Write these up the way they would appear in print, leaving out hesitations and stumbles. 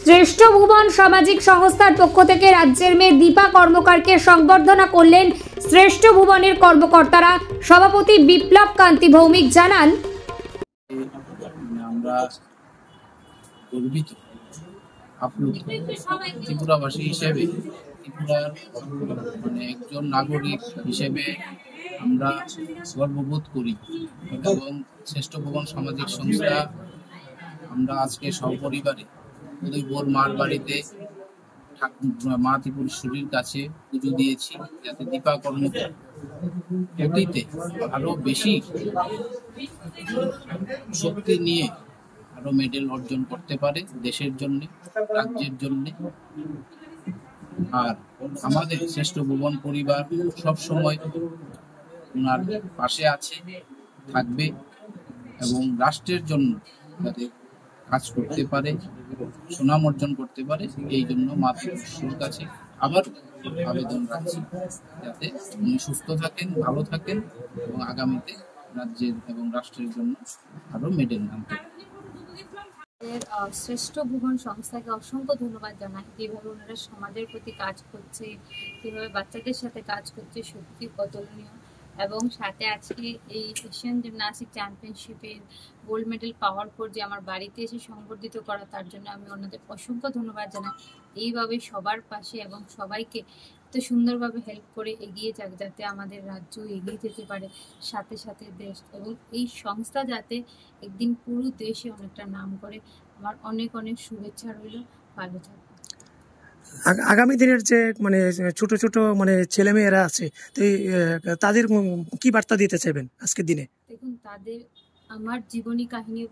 শ্রেষ্ঠ ভুবন সামাজিক সংস্থার পক্ষ থেকে রাজ্যের মেয়ে দীপা কর্মকারকে সংবর্ধনা করলেন শ্রেষ্ঠ ভুবনের কর্মকর্তারা। সভাপতি বিপ্লব কান্তি ভৌমিক জানান, আমরা গর্বিত আপ্লুত ত্রিপুরাবাসী হিসেবে, ত্রিপুরার একজন নাগরিক হিসেবে আমরা গর্ববোধ করি এবং শ্রেষ্ঠ ভুবন সামাজিক সংস্থা আমরা আজকে সপরিবারে উদয়পুর মার বাড়িতে মা ত্রিপুরেশ্বরীর কাছে পুজো দিয়েছি, যাতে দীপা কর্মকার অতীতে আরো বেশি শক্তি নিয়ে আরো মেডেল অর্জন করতে পারে দেশের জন্য, রাজ্যের জন্য। আর আমাদের শ্রেষ্ঠ ভুবন পরিবার সব সময় ওনার পাশে আছে, থাকবে এবং রাষ্ট্রের জন্য যাতে কাজ করতে পারে, সুনাম অর্জন করতে পারে, এই জন্য মাতৃশ্রীর কাছে আবার আবেদন রাখছি যাতে উনি সুস্থ থাকেন, ভালো থাকেন এবং আগামীতে রাজ্যের এবং রাষ্ট্রের জন্য আরো মেডেল আনতে পারেন। শ্রেষ্ঠ ভুবন সংস্থাকে অসংখ্য ধন্যবাদ জানাই। যেভাবে ওনারা সমাজের প্রতি কাজ করছে, যেভাবে বাচ্চাদের সাথে কাজ করছে, সত্যি অতুলনীয়। এবং সাথে আজকে এই এশিয়ান জিমন্যাস্টিক চ্যাম্পিয়নশিপের গোল্ড মেডেল পাওয়ার পর যে আমার বাড়িতে এসে সংবর্ধিত করা, তার জন্য আমি ওনাদের অসংখ্য ধন্যবাদ জানাই। এইভাবে সবার পাশে এবং সবাইকে এত সুন্দরভাবে হেল্প করে এগিয়ে যাক, যাতে আমাদের রাজ্য এগিয়ে যেতে পারে, সাথে সাথে দেশ, এবং এই সংস্থা যাতে একদিন পুরো দেশে অনেকটা নাম করে। আমার অনেক অনেক শুভেচ্ছা রইল, ভালো থাকবে। আগামী দিনের যে ছোট ছোট ছেলেমেয়েরা আছে, তো তাদের কি বার্তা দিতে চাইবেন আজকের দিনে? দেখুন, তাদের আমার জীবনী কাহিনী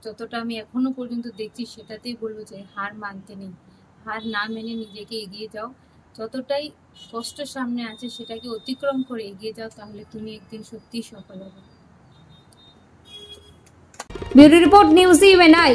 যতটা আমি এখনো পর্যন্ত দেখছি, সেটাতেই বলবো যে হার মানতে নেই, হার না মেনে নিজেকে এগিয়ে যাও। যতটাই কষ্ট সামনে আছে সেটাকে অতিক্রম করে এগিয়ে যাও, তাহলে তুমি একদিন সত্যিই সফল হবে। Bureau report, news UNI.